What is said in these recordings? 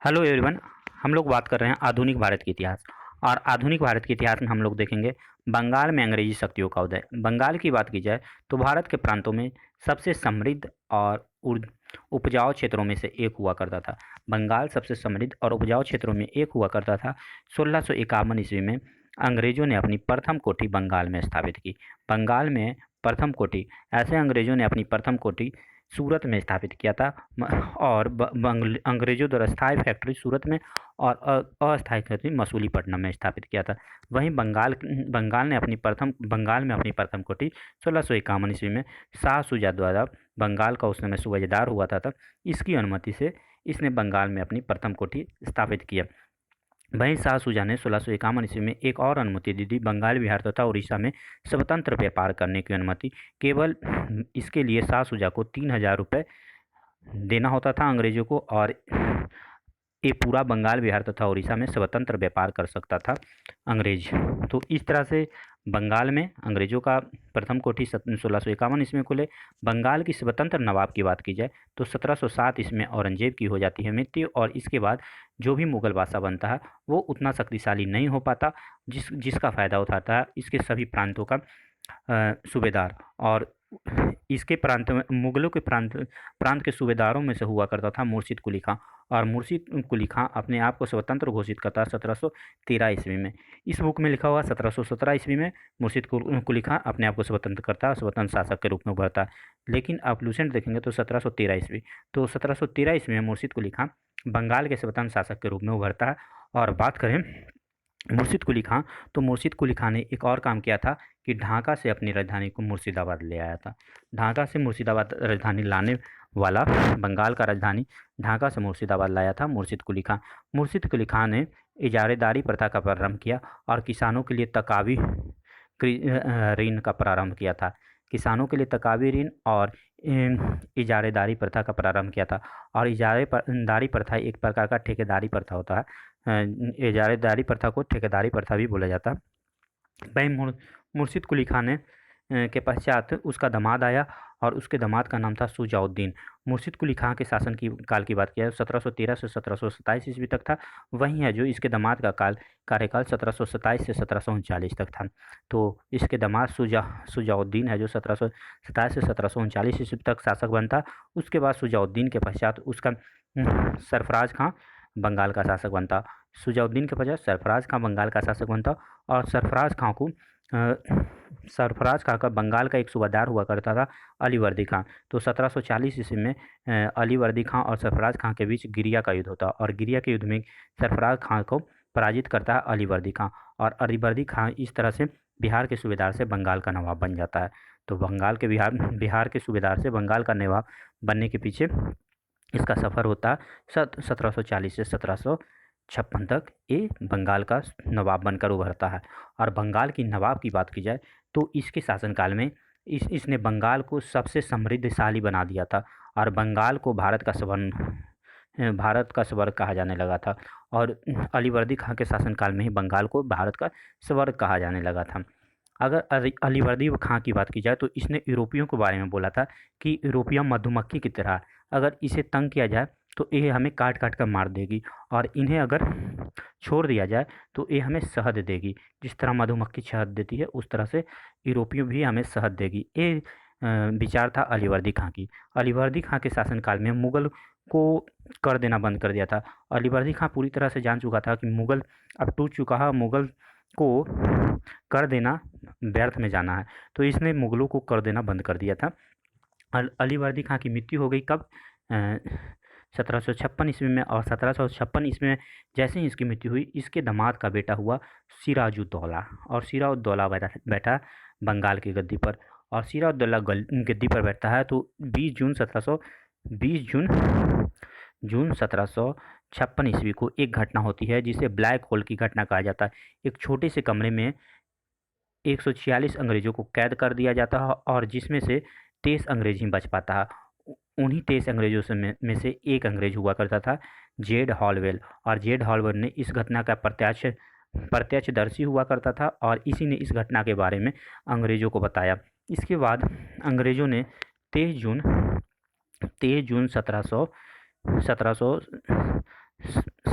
Hello everyone. हम लोग बात कर रहे हैं आधुनिक भारत के इतिहास। और आधुनिक भारत के इतिहास में हम लोग देखेंगे बंगाल में अंग्रेजी शक्तियों का उदय। बंगाल की बात की जाए तो भारत के प्रांतों में सबसे समृद्ध और उपजाऊ क्षेत्रों में से एक हुआ करता था। बंगाल सबसे समृद्ध और उपजाऊ क्षेत्रों में एक हुआ करता था। 1651 ईस्वी में अंग्रेजों ने अपनी प्रथम कोठी बंगाल में स्थापित की। बंगाल में प्रथम कोठी, ऐसे अंग्रेजों ने अपनी प्रथम कोठी सूरत में स्थापित किया था। और अंग्रेजों द्वारा स्थायी फैक्ट्री सूरत में और अस्थायी फैक्ट्री मसूलीपट्टनम में स्थापित किया था। वहीं बंगाल में अपनी प्रथम कोठी 1651 ईस्वी में शाह शुजा द्वारा, बंगाल का उस समय सूबेदार हुआ था, इसकी अनुमति से इसने बंगाल में अपनी प्रथम कोठी स्थापित किया। वहीं शाह शुजा ने 1651 ईस्वी में एक और अनुमति दी थी, बंगाल, बिहार तथा उड़ीसा में स्वतंत्र व्यापार करने की अनुमति। केवल इसके लिए शाह शुजा को 3000 रुपये देना होता था अंग्रेजों को, और ये पूरा बंगाल, बिहार तथा उड़ीसा में स्वतंत्र व्यापार कर सकता था अंग्रेज। तो इस तरह से बंगाल में अंग्रेजों का प्रथम कोठी 1651 ईस्वी में खुले। बंगाल की स्वतंत्र नवाब की बात की जाए तो 1707 ईस्वी में औरंगजेब की हो जाती है मृत्यु, और इसके बाद जो भी मुगल बादशाह बनता है वो उतना शक्तिशाली नहीं हो पाता, जिसका फ़ायदा उठाता है इसके सभी प्रांतों का सूबेदार। और इसके प्रांत में, मुगलों के प्रांत के सूबेदारों में से हुआ करता था मुर्शिद कुली खां। और मुर्शिद कुली खां अपने आप को स्वतंत्र घोषित करता है 1713 ईस्वी में। इस बुक में लिखा हुआ 1717 ईस्वी में मुर्शिद कुली खां अपने आप को स्वतंत्र करता है, स्वतंत्र शासक के रूप में उभरता है। लेकिन आप लूसेंट देखेंगे तो 1713 ईस्वी, तो 1713 ईस्वी में मुर्शिद कुली खां बंगाल के स्वतंत्र शासक के रूप में उभरता है। और बात करें मुर्शिद कुली खां, तो मुर्शिद कुली खां ने एक और काम किया था कि ढाका से अपनी राजधानी को मुर्शिदाबाद ले आया था। ढाका से मुर्शिदाबाद राजधानी लाने वाला, बंगाल का राजधानी ढाका से मुर्शिदाबाद लाया था मुर्शिद कुली खां। मुर्शिद कुली खां ने इजारेदारी प्रथा का प्रारंभ किया और किसानों के लिए तकावी ऋण का प्रारंभ किया था। किसानों के लिए तकावी ऋण और इजारेदारी प्रथा का प्रारंभ किया था। और इजारेदारी प्रथा एक प्रकार का ठेकेदारी प्रथा होता है। इजारेदारी प्रथा को ठेकेदारी प्रथा भी बोला जाता है। भाई मुर्शिद कुली खां ने के पश्चात उसका दामाद आया, और उसके दामाद का नाम था शुजाउद्दीन। मुर्शिद कुली खां के शासन की काल की बात किया 1713 से 1727 ईस्वी तक था। वहीं है जो इसके दामाद का कार्यकाल 1727 से 1739 तक था। तो इसके दामाद शुजाउद्दीन है जो 1727 से 1739 ईस्वी तक शासक बनता। उसके बाद शुजाउद्दीन के पश्चात उसका सरफराज खां बंगाल का शासक बनता। शुजाउद्दीन के पश्चात सरफराज खां बंगाल का शासक बनता। और सरफराज खां का बंगाल का एक सूबादार हुआ करता था अलीवर्दी खां। तो 1740 ईस्वी में अलीवर्दी खां और सरफराज खां के बीच गिरिया का युद्ध होता, और गिरिया के युद्ध में सरफराज खां को पराजित करता है अलीवर्दी खां। और अलीवर्दी खां इस तरह से बिहार के सूबेदार से बंगाल का नवाब बन जाता है। तो बिहार के सूबेदार से बंगाल का नवाब बनने के पीछे इसका सफ़र होता है 1740 से 1756 तक। ये बंगाल का नवाब बनकर उभरता है। और बंगाल की नवाब की बात की जाए तो इसके शासनकाल में इसने बंगाल को सबसे समृद्धशाली बना दिया था, और बंगाल को भारत का स्वर्ग कहा जाने लगा था। और अलीवर्दी खां के शासनकाल में ही बंगाल को भारत का स्वर्ग कहा जाने लगा था। अगर अलीवर्दी खां की बात की जाए तो इसने यूरोपियों के बारे में बोला था कि यूरोपिया मधुमक्खी की तरह, अगर इसे तंग किया जाए तो ये हमें काट काट कर मार देगी, और इन्हें अगर छोड़ दिया जाए तो ये हमें शहद देगी। जिस तरह मधुमक्खी शहद देती है उस तरह से यूरोपियों भी हमें शहद देगी। ये विचार था अलीवर्दी खां की। अलीवर्दी खां के शासनकाल में मुगल को कर देना बंद कर दिया था। अलीवर्दी खां पूरी तरह से जान चुका था कि मुगल अब टूट चुका है, मुगल को कर देना व्यर्थ में जाना है, तो इसने मुगलों को कर देना बंद कर दिया था। अलीवर्दी खां की मृत्यु हो गई कब? 1756 ईस्वी में। और 1756 ईस्वी में जैसे ही इसकी मृत्यु हुई, इसके दामाद का बेटा हुआ सिराजुद्दौला, और सिराजुद्दौला बैठा बंगाल की गद्दी पर। और सिराजुद्दौला गद्दी पर बैठता है तो 20 जून 1756 ईस्वी को एक घटना होती है जिसे ब्लैक होल की घटना कहा जाता है। एक छोटे से कमरे में 146 अंग्रेजों को कैद कर दिया जाता है, और जिसमें से 23 अंग्रेज ही बच पाता है। उन्हीं 23 अंग्रेजों में से एक अंग्रेज हुआ करता था जेड हॉलवेल। और जेड हॉलवेल ने इस घटना का प्रत्यक्षदर्शी हुआ करता था, और इसी ने इस घटना के बारे में अंग्रेजों को बताया। इसके बाद अंग्रेजों ने 23 जून 1700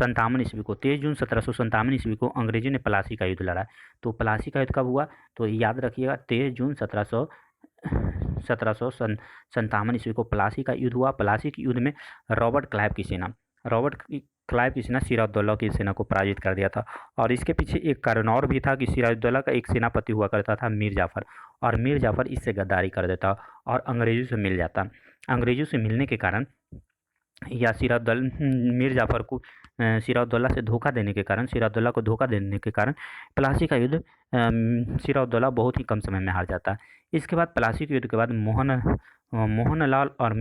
1757 ईस्वी को 23 जून 1757 ईस्वी को अंग्रेजों ने प्लासी का युद्ध लड़ा। तो प्लासी का युद्ध कब हुआ? तो याद रखिएगा 23 जून 1757 ईस्वी को प्लासी का युद्ध हुआ। प्लासी के युद्ध में रॉबर्ट क्लाइव की सेना सिराजुद्दौला की सेना को पराजित कर दिया था। और इसके पीछे एक कारण और भी था कि सिराजुद्दौला का एक सेनापति हुआ करता था मीर जाफ़र, और मीर जाफ़र इससे गद्दारी कर देता और अंग्रेज़ों से मिल जाता। अंग्रेज़ों से मिलने के कारण या मीर जाफ़र को सिराजुद्दौला से धोखा देने के कारण प्लासी का युद्ध सिराजुद्दौला बहुत ही कम समय में हार जाता है। इसके बाद प्लासी के युद्ध के बाद मोहनलाल और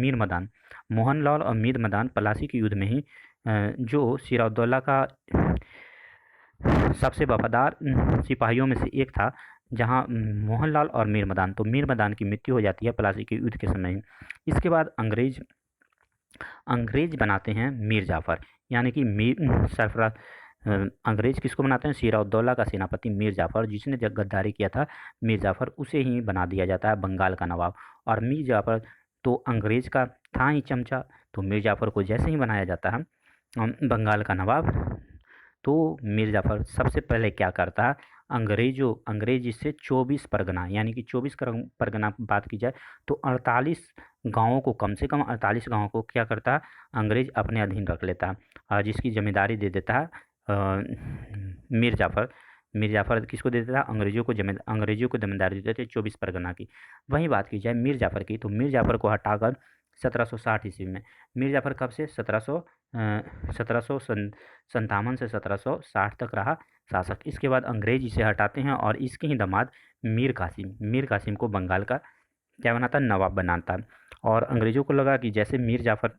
मीर मदान प्लासी के युद्ध में ही जो सिराजुद्दौला का सबसे वफादार सिपाहियों में से एक था, जहां मोहनलाल और मीर मदान की मृत्यु हो जाती है प्लासी के युद्ध के समय। इसके बाद अंग्रेज बनाते हैं मीर जाफ़र, यानी कि अंग्रेज किसको बनाते हैं? सिराजुद्दौला का सेनापति मीर जाफ़र, जिसने जब गद्दारी किया था मीर जाफ़र, उसे ही बना दिया जाता है बंगाल का नवाब। और मीर जाफ़र तो अंग्रेज का था ही चमचा, तो मीर जाफ़र को जैसे ही बनाया जाता है बंगाल का नवाब, तो मीर जाफ़र सबसे पहले क्या करता है? अंग्रेज इससे 24 परगना, यानी कि 24 परगना बात की जाए तो 48 गाँवों को, कम से कम 48 गाँवों को क्या करता है? अंग्रेज अपने अधीन रख लेता है, और जिसकी जिम्मेदारी दे देता है मीर जाफ़र किसको दे देता है? अंग्रेजों को जिम्मेदारी दे देते 24 परगना की। वहीं बात की जाए मीर जाफ़र की, तो मीर जाफ़र को हटाकर 1760 ईस्वी में, मीर जाफ़र कब से 1757 से 1760 तक रहा शासक। इसके बाद अंग्रेज इसे हटाते हैं और इसके ही दामाद मीर कासिम को बंगाल का क्या बनाता? नवाब बनाता। और अंग्रेज़ों को लगा कि जैसे मीर जाफ़र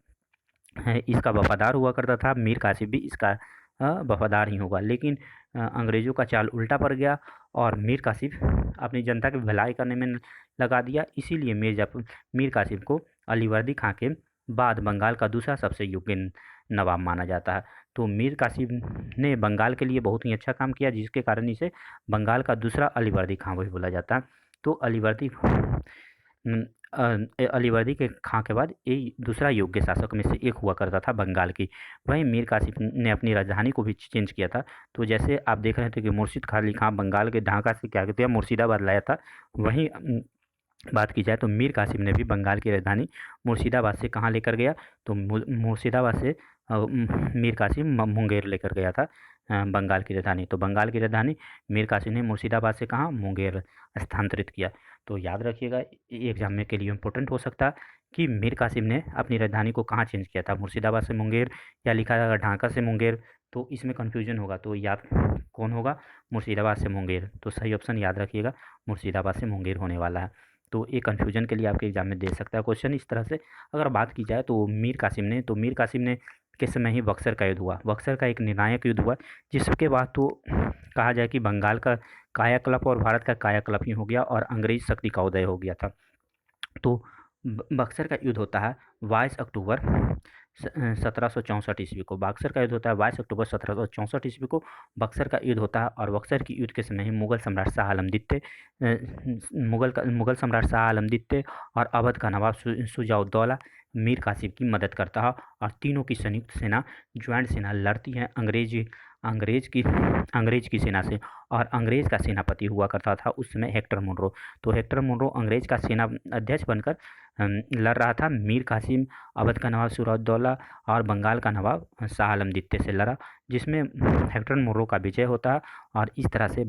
इसका वफादार हुआ करता था, मीर कासिम भी इसका वफादार ही होगा। लेकिन अंग्रेज़ों का चाल उल्टा पड़ गया और मीर कासिम अपनी जनता की भलाई करने में लगा दिया। इसीलिए मीर कासिम को अलीवर्दी खां के बाद बंगाल का दूसरा सबसे योग्य नवाब माना जाता है। तो मीर कासिम ने बंगाल के लिए बहुत ही अच्छा काम किया, जिसके कारण इसे बंगाल का दूसरा अलीवर्दी खां भी बोला जाता है। तो अलीवर्दी के खां के बाद ये दूसरा योग्य शासक में से एक हुआ करता था बंगाल की। वहीं मीर कासिम ने अपनी राजधानी को भी चेंज किया था। तो जैसे आप देख रहे थे कि मुर्शिद अली खां बंगाल के ढाका से क्या कहते हैं मुर्शिदाबाद लाया था, वहीं बात की जाए तो मीर कासिम ने भी बंगाल की राजधानी मुर्शिदाबाद से कहाँ लेकर गया? तो मुर्शिदाबाद से मीर कासिम मुंगेर लेकर गया था बंगाल की राजधानी। तो बंगाल की राजधानी मीर कासिम ने मुर्शिदाबाद से कहाँ? मुंगेर स्थानांतरित किया। तो याद रखिएगा, एग्जाम में के लिए इम्पोर्टेंट हो सकता है कि मीर कासिम ने अपनी राजधानी को कहाँ चेंज किया था, मुर्शिदाबाद से मुंगेर या लिखा जाएगा ढाका से मुंगेर। तो इसमें कन्फ्यूजन होगा, तो याद कौन होगा? मुर्शिदाबाद से मुंगेर। तो सही ऑप्शन याद रखिएगा, मुर्शिदाबाद से मुंगेर होने वाला है। तो ये कन्फ्यूजन के लिए आपके एग्जाम में दे सकता है क्वेश्चन इस तरह से। अगर बात की जाए तो मीर कासिम ने के समय ही बक्सर का युद्ध हुआ। बक्सर का एक निर्णायक युद्ध हुआ, जिसके बाद तो कहा जाए कि बंगाल का कायाकल्प और भारत का कायाकल्प ही हो गया और अंग्रेज शक्ति का उदय हो गया था। तो बक्सर का युद्ध होता है 22 अक्टूबर 1764 ईस्वी को। बक्सर का युद्ध होता है 22 अक्टूबर 1764 ईस्वी को बक्सर का युद्ध होता है। और बक्सर की युद्ध के समय ही मुगल सम्राट शाह आलम द्वितीय और अवध का नवाब शुजाउद्दौला मीर कासिम की मदद करता है, और तीनों की संयुक्त सेना ज्वाइंट सेना लड़ती है अंग्रेज की सेना से। और अंग्रेज का सेनापति हुआ करता था उस समय हेक्टर मुनरो। तो हेक्टर मुनरो अंग्रेज का सेना अध्यक्ष बनकर लड़ रहा था। मीर कासिम अवध का नवाब सिराजुद्दौला और बंगाल का नवाब शाह आलम द्वितीय से लड़ा, जिसमें हेक्टर मुनरो का विजय होता है। और इस तरह से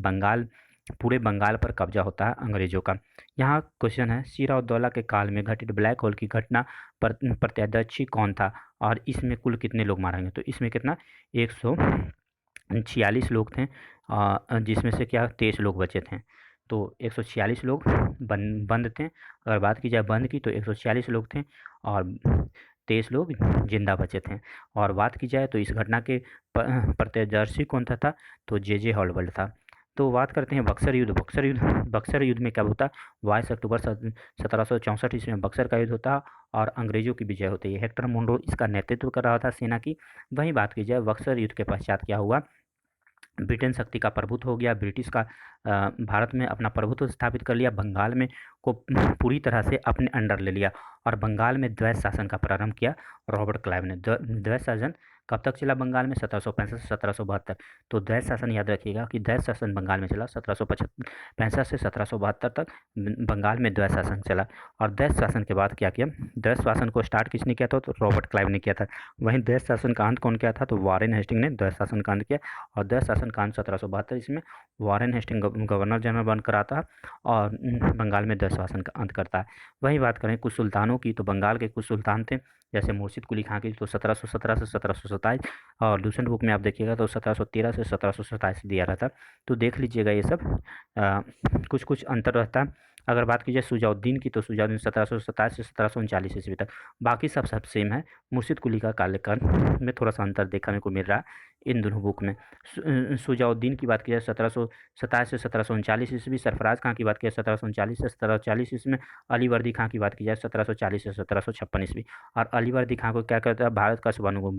पूरे बंगाल पर कब्जा होता है अंग्रेजों का। यहाँ क्वेश्चन है, सिराजुद्दौला के काल में घटित ब्लैक होल की घटना प्रत्यक्षदर्शी कौन था और इसमें कुल कितने लोग मारे गए? तो इसमें कितना 146 लोग थे, जिसमें से क्या 23 लोग बचे थे। तो 146 लोग बंद थे। अगर बात की जाए बंद की तो 146 लोग थे और 23 लोग जिंदा बचे थे। और बात की जाए तो इस घटना के प्रत्यक्षदर्शी कौन था? तो जे हॉलबल्ड था। तो बात करते हैं बक्सर युद्ध में क्या होता है? 22 अक्टूबर 1764 ईस्वी में बक्सर का युद्ध होता और अंग्रेजों की विजय होती है। हेक्टर मुनरो इसका नेतृत्व कर रहा था सेना की। वहीं बात की जाए बक्सर युद्ध के पश्चात क्या हुआ? ब्रिटेन शक्ति का प्रभुत्व हो गया। ब्रिटिश का भारत में अपना प्रभुत्व स्थापित कर लिया, बंगाल में को पूरी तरह से अपने अंडर ले लिया और बंगाल में द्वैत शासन का प्रारंभ किया रॉबर्ट क्लाइव ने। द्वैत शासन कब तक चला बंगाल में? 1765 से 1772। तो द्वैत शासन याद रखिएगा कि द्वैत शासन बंगाल में चला 1765 से 1772 तक बंगाल में द्वैत शासन चला। और द्वैत शासन के बाद क्या किया? द्वैत शासन को स्टार्ट किसने किया था? तो रॉबर्ट क्लाइव ने किया था। वहीं द्वैत शासन का अंत कौन किया था? तो वारेन हेस्टिंग ने द्वैत शासन का अंत किया। और द्वैत शासन का अंत 1772 इसमें वारेन हेस्टिंग गवर्नर जनरल बनकर आता है और बंगाल में द्वैत शासन का अंत करता है। वही बात करें कुछ सुल्तानों की, तो बंगाल के कुछ सुल्तान थे जैसे मुर्शिद कुली खां की, तो 1717 से 1727। और दूसरे बुक में आप देखिएगा तो 1713 से 1727 दिया रहता। तो देख लीजिएगा ये सब कुछ कुछ अंतर रहता है। अगर बात की जाए सुजाउद्दीन की, तो सुजाउद्दीन 1727 से 1739 ईस्वी तक। बाकी सब सेम है। मुर्शिद कुली का कार्यकाल में थोड़ा सा अंतर देखने को मिल रहा है इन दोनों बुक में। सुजाउद्दीन की बात की जाए 1727 से 1739 ईस्वी। सरफराज खां की बात की जाए 1739 से 1740 ईस्वी में। अलीवर्दी खां की बात की जाए 1740 से 1756 ईस्वी। और अलीवर्दी खां को क्या कहता है? भारत का स्वर्णिम।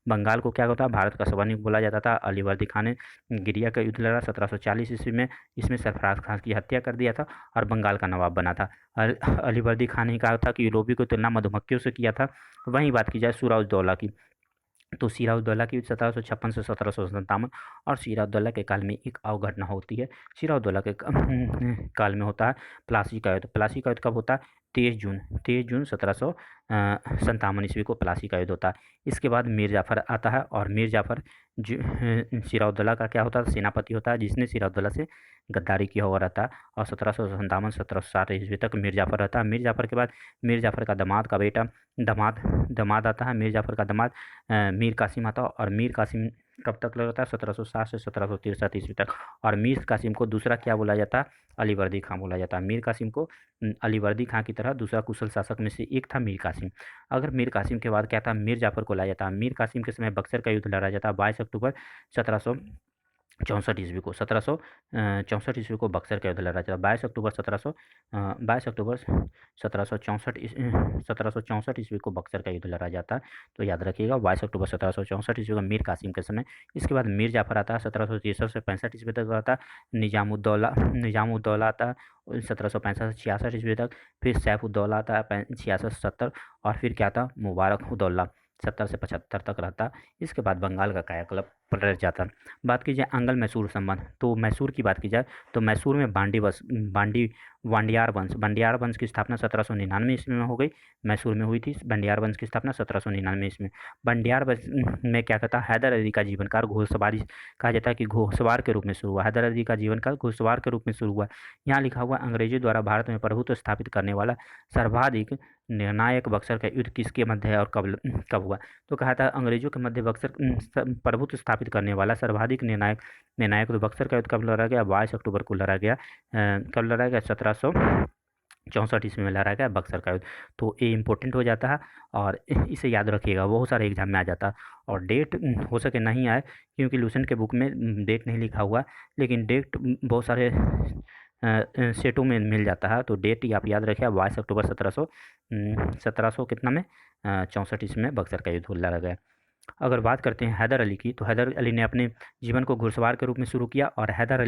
बंगाल को क्या होता है? भारत का स्वर्णिम बोला जाता था। अलीवर्दी खां ने गिरिया का युद्ध लड़ा 1740 ईस्वी में। इसमें सरफराज खां की हत्या कर दिया था और बंगाल का नवाब बना था। अलीवर्दी खान ने कहा था कि यूरोपी को तुलना मधुमक्खियों से किया था। वहीं बात की जाए सिराजुद्दौला की, तो सिराजुद्दौला की 1756 से 1757। और सिराजुद्दौला के काल में एक और घटना होती है। सिराजुद्दौला के काल में होता है प्लासी का युद्ध। प्लासी का युद्ध कब होता है? 23 जून 1757 ईस्वी को प्लासी का युद्ध होता है। इसके बाद मीर जाफ़र आता है और मीर जाफ़र सिराजुद्दौला का क्या होता है? सेनापति होता है, जिसने सिराजुद्दौला से गद्दारी किया हुआ रहता है। और 1757 ईस्वी तक मीर जाफ़र रहता है। मीर जाफ़र के बाद मीर जाफ़र का दामाद का बेटा दामाद आता है। मीर जाफ़र का दामाद मीर कासिम आता है। और मीर कासिम कब तक रहता है? 1760 से 1763 ईस्वी तक। और मीर कासिम को दूसरा क्या बोला जाता है? अलीवर्दी खां बोला जाता है। मीर कासिम को अलीवर्दी खां की तरह दूसरा कुशल शासक में से एक था मीर कासिम। अगर मीर कासिम के बाद क्या था? मीर जाफ़र को लाया जाता है। मीर कासिम के समय बक्सर का युद्ध लड़ा जाता है 22 अक्टूबर 1764 ईस्वी को। 1764 ईस्वी को बक्सर का युद्ध लड़ा जाता है। 22 अक्टूबर 1764 ईस्वी को बक्सर का युद्ध लड़ा जाता है। तो याद रखिएगा 22 अक्टूबर 1764 ईस्वी को मीर कासिम के समय। इसके बाद मीर जाफ़र आता है 1763 से 65 ईस्वी तक आता है। निजामुद्दौला आता है 1765 से 66 ईस्वी तक। फिर सैफुद्दौला आता है 66 से 70। और फिर क्या था? मुबारक उद्दौला 70 से 75 तक रहता। इसके बाद बंगाल का कायाकल्प पलट जाता। बात की जाए अंगल मैसूर संबंध, तो मैसूर की बात की जाए तो मैसूर में बांडियार वंश की स्थापना 1799 ईस्वी में हो गई। मैसूर में हुई थी बांडियार वंश की स्थापना 1799 ईस्वी में। बांडियार वंश में क्या कहता है? हैदर अली का जीवन काल घोड़सवारी कहा जाता है कि घोड़सवार के रूप में शुरू हुआ। हैदर अली का जीवन काल घोड़सवार के रूप में शुरू हुआ। यहाँ लिखा हुआ अंग्रेजों द्वारा भारत में प्रभुत्व स्थापित करने वाला सर्वाधिक निर्णायक बक्सर का युद्ध किसके मध्य है और कब हुआ? तो कहा था अंग्रेजों के मध्य बक्सर प्रभुत्व स्थापित करने वाला सर्वाधिक निर्णायक तो बक्सर का युद्ध कब लड़ा गया? 22 अक्टूबर को लड़ा गया। कब लड़ा गया? 1764 ईस्वी में लड़ा गया बक्सर का युद्ध। तो ये इंपॉर्टेंट हो जाता है और इसे याद रखिएगा, बहुत सारे एग्जाम में आ जाता है। और डेट हो सके नहीं आए क्योंकि लूसेंट के बुक में डेट नहीं लिखा हुआ, लेकिन डेट बहुत सारे सेटों में मिल जाता है। तो डेट आप याद रखिए 22 अक्टूबर 1700 कितना में 64 ईस्वी में बक्सर का युद्ध लड़ा गया। अगर बात करते हैं हैदर अली की, तो हैदर अली ने अपने जीवन को घुड़सवार के रूप में शुरू किया और हैदर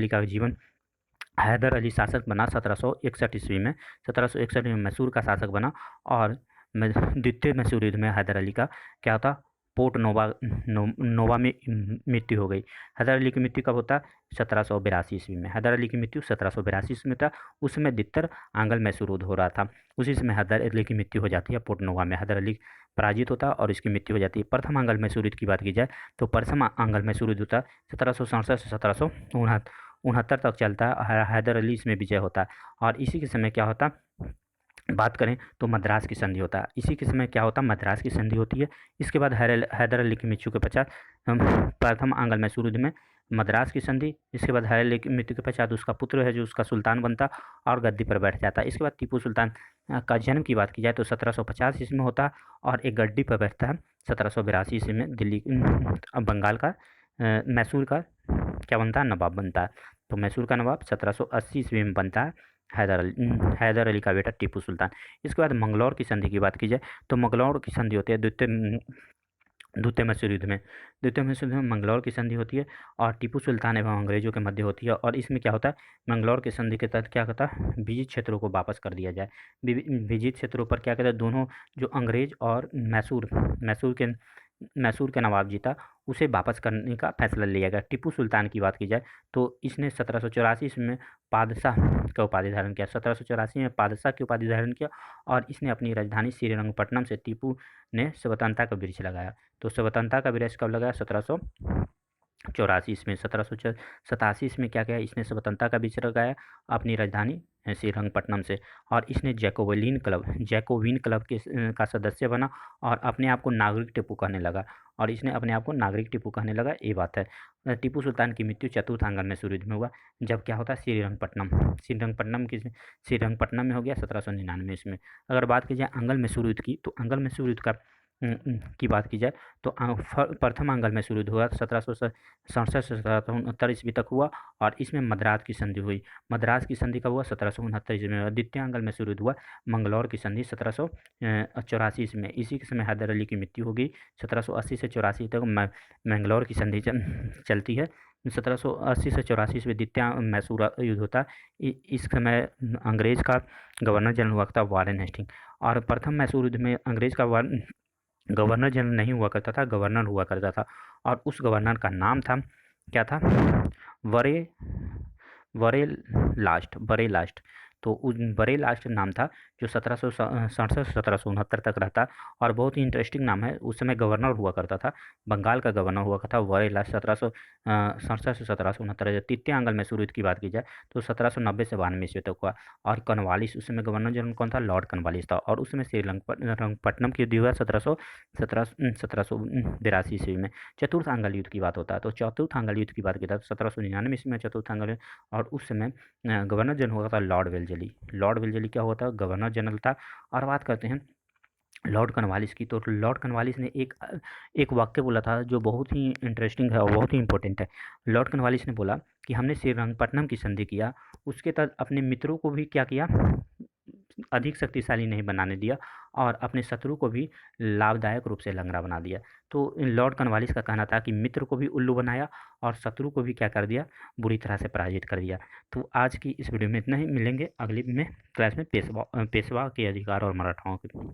अली शासक बना 1761 ईस्वी में। 1761 में मैसूर का शासक बना। और द्वितीय मैसूर युद्ध में हैदर अली का क्या होता? पोर्ट नोवा में मृत्यु हो गई। हैदर अली की मृत्यु कब होता? 1782 ईस्वी में। हैदर अली की मृत्यु 1782 ईस्वी में था। उस समय अधिकतर आंग्ल मैसूर युद्ध हो रहा था। उसी समय हैदर अली की मृत्यु हो जाती है पोर्ट नोवा में। हैदर अली पराजित होता और इसकी मृत्यु हो जाती है। प्रथम आंग्ल मैसूर युद्ध की बात की जाए तो प्रथम आंग्ल मैसूर युद्ध होता 1767 से 1769 तक चलता है। हैदर अली इसमें विजय होता है। और इसी के समय क्या होता? बात करें तो मद्रास की संधि होता है। इसी के समय क्या होता? मद्रास की संधि होती है। इसके बाद हैदर अली की मृत्यु के पश्चात प्रथम आंग्ल मैसूर युद्ध में मद्रास की संधि। इसके बाद हैदर अली की मृत्यु के पश्चात उसका पुत्र है जो उसका सुल्तान बनता और गद्दी पर बैठ जाता है। इसके बाद टीपू सुल्तान का जन्म की बात की जाए तो 1750 ईस्वी में होता है और एक गद्दी पर बैठता है 1782 ईस्वी में। दिल्ली बंगाल का मैसूर का क्या बनता है? नवाब बनता है। तो मैसूर का नवाब 1780 ईस्वी में बनता है हैदर अली का बेटा टीपू सुल्तान। इसके बाद मंगलौर की संधि की बात की जाए तो मंगलौर की संधि होती है द्वितीय मैसूर युद्ध में। द्वितीय मैसूर युद्ध में मंगलौर की संधि होती है और टीपू सुल्तान एवं अंग्रेजों के मध्य होती है। और इसमें क्या होता है? मंगलौर की संधि के तहत क्या होता है? विजित क्षेत्रों को वापस कर दिया जाए। विजित क्षेत्रों पर क्या कहता है? दोनों जो अंग्रेज और मैसूर के मैसूर का नवाब जीता उसे वापस करने का फैसला लिया गया। टीपू सुल्तान की बात की जाए तो इसने 1784 ईस्वी में पादशाह का उपाधि धारण किया। 1784 में पादशाह की उपाधि धारण किया और इसने अपनी राजधानी श्रीरंगपट्टनम से टीपू ने स्वतंत्रता का वृक्ष लगाया। तो स्वतंत्रता का वृक्ष कब लगाया? 1784 ईस्वी में। 1787 ईस्वी में क्या किया? इसने स्वतंत्रता का वृक्ष लगाया अपनी राजधानी श्रीरंगपट्टनम से, और इसने जैकोबिन क्लब के का सदस्य बना और अपने आप को नागरिक टीपू कहने लगा, और इसने अपने आप को नागरिक टीपू कहने लगा, ये बात है। टीपू सुल्तान की मृत्यु चतुर्थ आंगन में सूर्य में हुआ, जब क्या होता है? श्रीरंगपट्टनम में हो गया 1799 इसमें। अगर बात की जाए अंगल में सूर्य की, तो अंगल में सूर्य का की बात की जाए तो प्रथम अंगल में सूर्य हुआ 1767 से 1769 ईस्वी तक हुआ, और इसमें मद्रास की संधि हुई। मद्रास की संधि कब हुआ? 1769 ईस्वी में। द्वितीय अंगल में सूर्य हुआ मंगलौर की संधि 1784 ईस्वी में। इसी के समय हैदर अली की मृत्यु हो गई। 1780 से 84 तक मैंगलोर की संधि चलती है। 1780 से 84 ईस्वी द्वितीय मैसूर युद्ध होता है। इस समय अंग्रेज का गवर्नर जनरल हुआ था वारेन हेस्टिंग, और प्रथम मैसूर युद्ध में अंग्रेज का गवर्नर जनरल नहीं हुआ करता था, गवर्नर हुआ करता था, और उस गवर्नर का नाम था, क्या था? वरे वरे बरे लास्ट। तो उस बरे लास्ट नाम था, जो 1767 से 1769 तक रहता, और बहुत ही इंटरेस्टिंग नाम है। उस समय गवर्नर हुआ करता था, बंगाल का गवर्नर हुआ करता वरे लास्ट 1767 से 1769। तृतीय आंगल में सूर्य की बात की जाए तो 1790 से 92 ईस्वी तक हुआ, और कॉर्नवालिस उस समय गवर्नर जनरल कौन था? लॉर्ड कॉर्नवालिस था, और उस समय श्रीरंगपट्टनम की युद्ध हुआ 1782 ईस्वी में। चतुर्थ आंगल युद्ध की बात होता है, तो चतुर्थ आंगल युद्ध की बात की जाए तो 1799 ईस्वी में चतुर्थ आंगल, और उस समय गवर्नर जनरल हुआ था लॉर्ड वेलजली। लॉर्ड वेलजली क्या हुआ था? गवर्नर जनरल था। और बात करते हैं लॉर्ड कॉर्नवालिस की, तो लॉर्ड कॉर्नवालिस ने एक वाक्य बोला था जो बहुत ही इंटरेस्टिंग है और बहुत ही इंपॉर्टेंट है। लॉर्ड कॉर्नवालिस ने बोला कि हमने श्रीरंगपट्टनम की संधि किया, उसके तहत अपने मित्रों को भी क्या किया? अधिक शक्तिशाली नहीं बनाने दिया, और अपने शत्रु को भी लाभदायक रूप से लंगड़ा बना दिया। तो लॉर्ड कॉर्नवालिस का कहना था कि मित्र को भी उल्लू बनाया और शत्रु को भी क्या कर दिया? बुरी तरह से पराजित कर दिया। तो आज की इस वीडियो में इतना ही, मिलेंगे अगली में क्लास में पेशवा के अधिकार और मराठाओं के।